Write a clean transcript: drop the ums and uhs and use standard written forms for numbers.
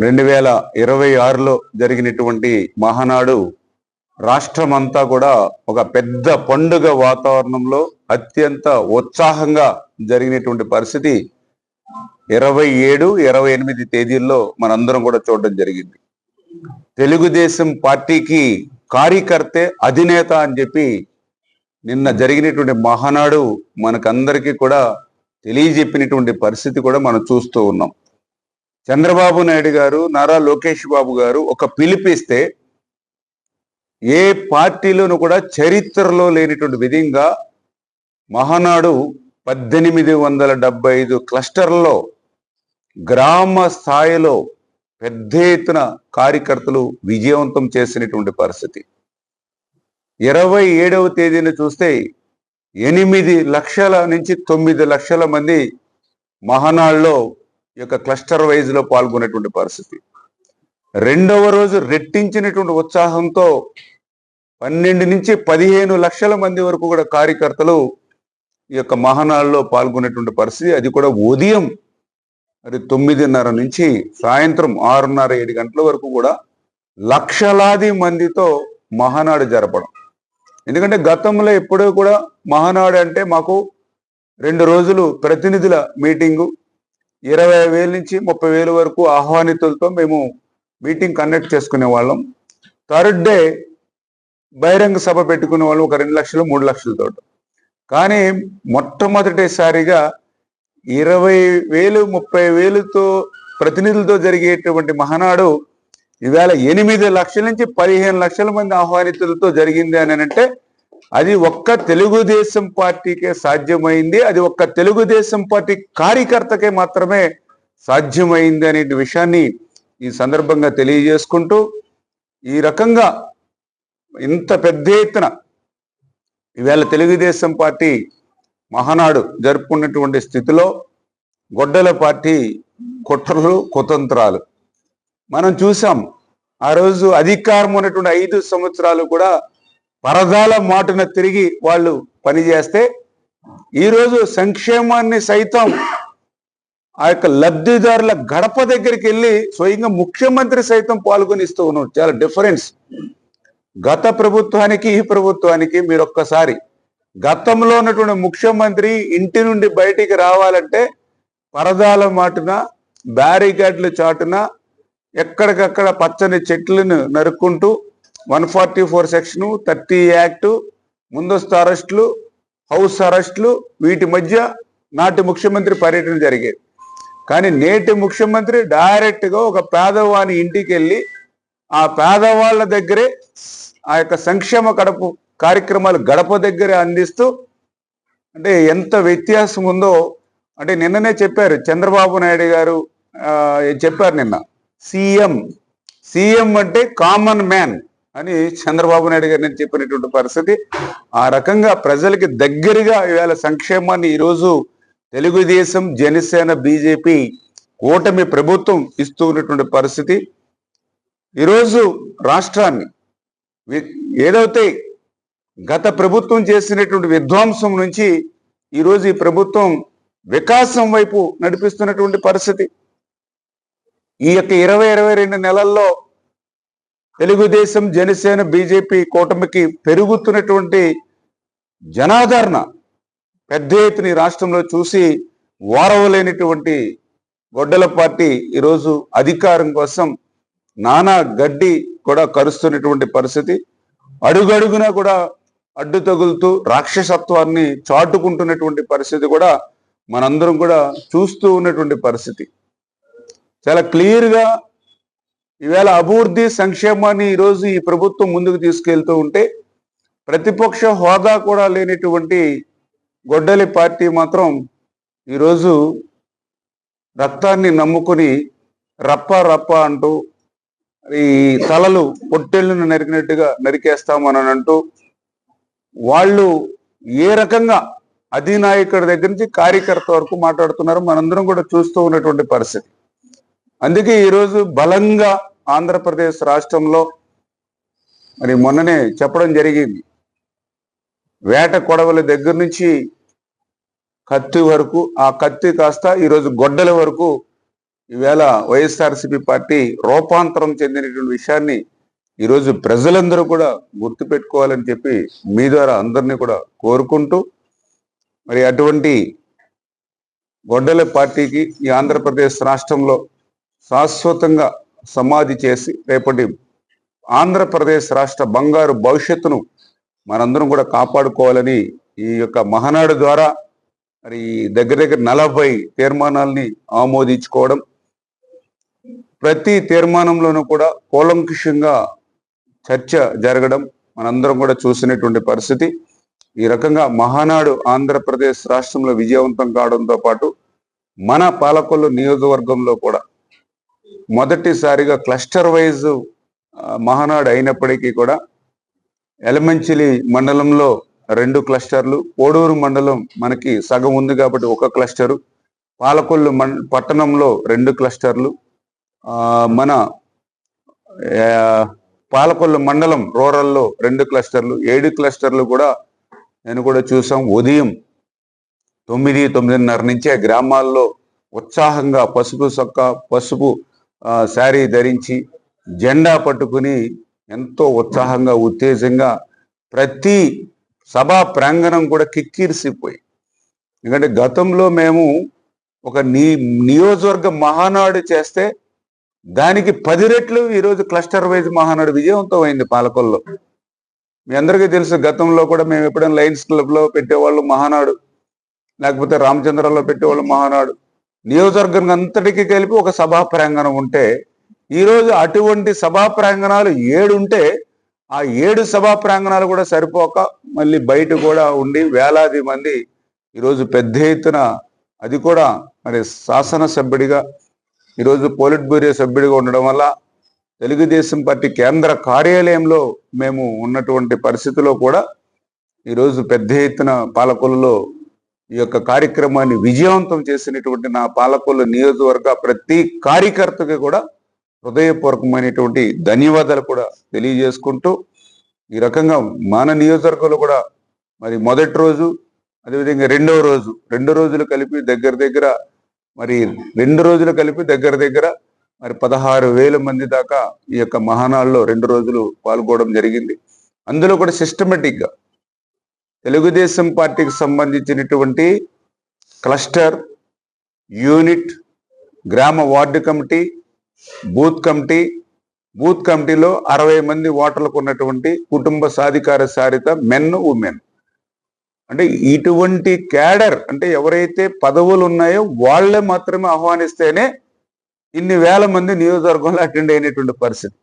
2026లో జరిగినటువంటి మహానాడు రాష్ట్రమంతా కూడా ఒక పెద్ద పండుగ వాతావరణంలో అత్యంత ఉత్సాహంగా జరిగినటువంటి పరిస్థితి 27, 28 తేదీల్లో మనందరం కూడా చూడడం జరిగింది. తెలుగుదేశం పార్టీకి కార్యకర్తే అధినేత అని చెప్పి నిన్న జరిగినటువంటి మహానాడు మనకందరికీ కూడా తెలియజెప్పినటువంటి పరిస్థితి కూడా మనం చూస్తూ ఉన్నాం. చంద్రబాబు నాయుడు గారు, నారా లోకేష్ బాబు గారు ఒక పిలిపిస్తే ఏ పార్టీలోనూ కూడా చరిత్రలో లేనిటువంటి విధంగా మహానాడు 1875 క్లస్టర్లలో గ్రామ స్థాయిలో పెద్ద ఎత్తున కార్యకర్తలు విజయవంతం చేసినటువంటి పరిస్థితి. 27వ తేదీని చూస్తే 8 లక్షల నుంచి 9 లక్షల మంది మహానాడులో ఈ యొక్క క్లస్టర్ వైజ్ లో పాల్గొనేటువంటి పరిస్థితి. రెండవ రోజు రెట్టించినటువంటి ఉత్సాహంతో 12 నుంచి 15 లక్షల మంది వరకు కూడా కార్యకర్తలు ఈ యొక్క మహానాడులో పాల్గొనేటువంటి పరిస్థితి. అది కూడా ఉదయం 9:30 నుంచి సాయంత్రం 6:30, 7 గంటల వరకు కూడా లక్షలాది మందితో మహానాడు జరపడం. ఎందుకంటే గతంలో ఎప్పుడూ కూడా మహానాడు అంటే మాకు 2 రోజులు ప్రతినిధుల మీటింగు, 20,000 నుంచి 30,000 వరకు ఆహ్వానితులతో మేము మీటింగ్ కండక్ట్ చేసుకునే వాళ్ళం. థర్డ్ డే బహిరంగ సభ పెట్టుకునే వాళ్ళం, ఒక 2 లక్షలు 3 లక్షలతో. కానీ మొట్టమొదటిసారిగా 20,000, 30,000తో ప్రతినిధులతో జరిగేటువంటి మహానాడు ఇవాళ 8 లక్షల నుంచి 15 లక్షల మంది ఆహ్వానితులతో జరిగింది అని అంటే అది ఒక్క తెలుగుదేశం పార్టీకే సాధ్యమైంది, అది ఒక్క తెలుగుదేశం పార్టీ కార్యకర్తకే మాత్రమే సాధ్యమైంది అనే విషయాన్ని ఈ సందర్భంగా తెలియజేసుకుంటూ, ఈ రకంగా ఇంత పెద్ద ఎత్తున ఇవాళ తెలుగుదేశం పార్టీ మహానాడు జరుపుకున్నటువంటి స్థితిలో గొడ్డల పార్టీ కుట్రలు, కుతంత్రాలు మనం చూసాం. ఆ రోజు అధికారం ఉన్నటువంటి 5 సంవత్సరాలు కూడా పరదాల మాటున తిరిగి వాళ్ళు పనిచేస్తే ఈరోజు సంక్షేమాన్ని సైతం ఆ యొక్క లబ్ధిదారుల గడప దగ్గరికి వెళ్ళి స్వయంగా ముఖ్యమంత్రి సైతం పాల్గొనిస్తూ ఉన్నారు. చాలా డిఫరెన్స్ గత ప్రభుత్వానికి ఈ ప్రభుత్వానికి. మీరు ఒక్కసారి గతంలో ఉన్నటువంటి ముఖ్యమంత్రి ఇంటి నుండి బయటికి రావాలంటే పరదాల మాటున, బ్యారికేడ్ల చాటున, ఎక్కడికక్కడ పచ్చని చెట్లను నరుక్కుంటూ 144 సెక్షన్, 30 యాక్టు, ముందస్తు అరెస్టులు, హౌస్ అరెస్టులు, వీటి మధ్య నాటి ముఖ్యమంత్రి పర్యటన జరిగేది. కానీ నేటి ముఖ్యమంత్రి డైరెక్ట్ గా ఒక పేదవాని ఇంటికి వెళ్ళి ఆ పేదవాళ్ళ దగ్గరే ఆ యొక్క సంక్షేమ కార్యక్రమాలు గడప దగ్గరే అందిస్తూ, అంటే ఎంత వ్యత్యాసం ఉందో. అంటే నిన్ననే చెప్పారు చంద్రబాబు నాయుడు గారు, చెప్పారు నిన్న, సీఎం అంటే కామన్ మ్యాన్ అని చంద్రబాబు నాయుడు గారు నేను చెప్పినటువంటి పరిస్థితి. ఆ రకంగా ప్రజలకి దగ్గరగా ఇవాళ సంక్షేమాన్ని ఈరోజు తెలుగుదేశం, జనసేన, బీజేపీ కూటమి ప్రభుత్వం ఇస్తూ ఉన్నటువంటి పరిస్థితి. ఈరోజు రాష్ట్రాన్ని ఏదైతే గత ప్రభుత్వం చేసినటువంటి విధ్వంసం నుంచి ఈరోజు ఈ ప్రభుత్వం వికాసం వైపు నడిపిస్తున్నటువంటి పరిస్థితి. ఈ యొక్క 20-22 నెలల్లో తెలుగుదేశం, జనసేన, బీజేపీ కూటమికి పెరుగుతున్నటువంటి జనాదరణ పెద్ద ఎత్తున ఈ రాష్ట్రంలో చూసి ఓరవలేనటువంటి గొడ్డల పార్టీ ఈరోజు అధికారం కోసం నానా గడ్డి కూడా కరుస్తున్నటువంటి పరిస్థితి. అడుగడుగునా కూడా అడ్డు తగులుతూ రాక్షసత్వాన్ని చాటుకుంటున్నటువంటి పరిస్థితి కూడా మనందరం కూడా చూస్తూ ఉన్నటువంటి పరిస్థితి. చాలా క్లియర్గా ఈవేళ అభివృద్ధి, సంక్షేమాన్ని ఈరోజు ఈ ప్రభుత్వం ముందుకు తీసుకెళ్తూ ఉంటే ప్రతిపక్ష హోదా కూడా లేనటువంటి గొడ్డలి పార్టీ మాత్రం ఈరోజు రక్తాన్ని నమ్ముకుని రప్ప రప్ప అంటూ ఈ తలలు పొట్టెళ్ళను నరికినట్టుగా నరికేస్తామని అంటూ వాళ్ళు ఏ రకంగా అధినాయకుడి దగ్గర నుంచి కార్యకర్త వరకు మాట్లాడుతున్నారు మనందరం కూడా చూస్తూ ఉన్నటువంటి పరిస్థితి. అందుకే ఈరోజు బలంగా ఆంధ్రప్రదేశ్ రాష్ట్రంలో మరి మొన్ననే చెప్పడం జరిగింది, వేట కొడవల దగ్గర నుంచి కత్తి వరకు, ఆ కత్తి కాస్త ఈరోజు గొడ్డల వరకు ఈవేళ వైఎస్ఆర్సీపీ పార్టీ రూపాంతరం చెందినటువంటి విషయాన్ని ఈరోజు ప్రజలందరూ కూడా గుర్తుపెట్టుకోవాలని చెప్పి మీ ద్వారా అందరినీ కూడా కోరుకుంటూ, మరి అటువంటి గొడ్డలి పార్టీకి ఈ ఆంధ్రప్రదేశ్ రాష్ట్రంలో శాశ్వతంగా సమాధి చేసి రేపటి ఆంధ్రప్రదేశ్ రాష్ట్ర బంగారు భవిష్యత్తును మనందరం కూడా కాపాడుకోవాలని ఈ యొక్క మహానాడు ద్వారా మరి దగ్గర దగ్గర 40 తీర్మానాల్ని ఆమోదించుకోవడం, ప్రతి తీర్మానంలోనూ కూడా కూలంకుషంగా చర్చ జరగడం మనందరం కూడా చూసినటువంటి పరిస్థితి. ఈ రకంగా మహానాడు ఆంధ్రప్రదేశ్ రాష్ట్రంలో విజయవంతం కావడంతో పాటు మన పాలకొల్లు నియోజకవర్గంలో కూడా మొదటిసారిగా క్లస్టర్ వైజ్ మహానాడు అయినప్పటికీ కూడా ఎలమంచిలి మండలంలో 2 క్లస్టర్లు, కోడూరు మండలం మనకి సగం ఉంది కాబట్టి 1 క్లస్టరు, పాలకొల్లు పట్టణంలో 2 క్లస్టర్లు, మన పాలకొల్లు మండలం రూరల్లో 2 క్లస్టర్లు, 7 క్లస్టర్లు కూడా నేను కూడా చూసాం. ఉదయం 9-9:30 నుంచే గ్రామాల్లో ఉత్సాహంగా పసుపు శారీ ధరించి జెండా పట్టుకుని ఎంతో ఉత్సాహంగా ఉత్తేజంగా ప్రతి సభా ప్రాంగణం కూడా కిక్కిరిసిపోయి. ఎందుకంటే గతంలో మేము ఒక నియోజకవర్గ మహానాడు చేస్తే దానికి 10 రెట్లు ఈరోజు క్లస్టర్ వైజ్ మహానాడు విజయవంతం అయింది పాలకొల్లో. మీ అందరికీ తెలుసు, గతంలో కూడా మేము ఎప్పుడైనా లయన్స్ క్లబ్లో పెట్టేవాళ్ళు మహానాడు, లేకపోతే రామచంద్రలో పెట్టేవాళ్ళు మహానాడు. నియోజకవర్గం అంతటికి కలిపి ఒక సభా ప్రాంగణం ఉంటే ఈరోజు అటువంటి సభా ప్రాంగణాలు 7 ఉంటే ఆ 7 సభా ప్రాంగణాలు కూడా సరిపోక మళ్ళీ బయట కూడా ఉండి వేలాది మంది ఈరోజు పెద్ద ఎత్తున, అది కూడా మరి శాసనసభ్యుడిగా ఈరోజు పోలిట్ బ్యూరో సభ్యుడిగా ఉండడం వల్ల తెలుగుదేశం పార్టీ కేంద్ర కార్యాలయంలో మేము ఉన్నటువంటి పరిస్థితిలో కూడా ఈరోజు పెద్ద ఎత్తున పాలకొల్లులో ఈ యొక్క కార్యక్రమాన్ని విజయవంతం చేసినటువంటి నా పాలకొల్లు నియోజకవర్గ ప్రతి కార్యకర్తకి కూడా హృదయపూర్వకమైనటువంటి ధన్యవాదాలు కూడా తెలియజేసుకుంటూ, ఈ రకంగా మన నియోజకవర్గంలో కూడా మరి మొదటి రోజు అదేవిధంగా 2వ రోజు 2 రోజులు కలిపి దగ్గర దగ్గర మరి 2 రోజులు కలిపి దగ్గర దగ్గర మరి 16,000 మంది దాకా ఈ యొక్క మహానాడులో 2 రోజులు పాల్గొనడం జరిగింది. అందులో కూడా సిస్టమేటిక్ గా తెలుగుదేశం పార్టీకి సంబంధించినటువంటి క్లస్టర్, యూనిట్, గ్రామ వార్డు కమిటీ, బూత్ కమిటీలో 60 మంది ఓటర్లకు ఉన్నటువంటి కుటుంబ సాధికార సారిత మెన్, ఉమెన్, అంటే ఇటువంటి క్యాడర్, అంటే ఎవరైతే పదవులు ఉన్నాయో వాళ్ళే మాత్రమే ఆహ్వానిస్తేనే ఇన్ని వేల మంది నియోజకవర్గంలో అటెండ్ అయినటువంటి పరిస్థితి.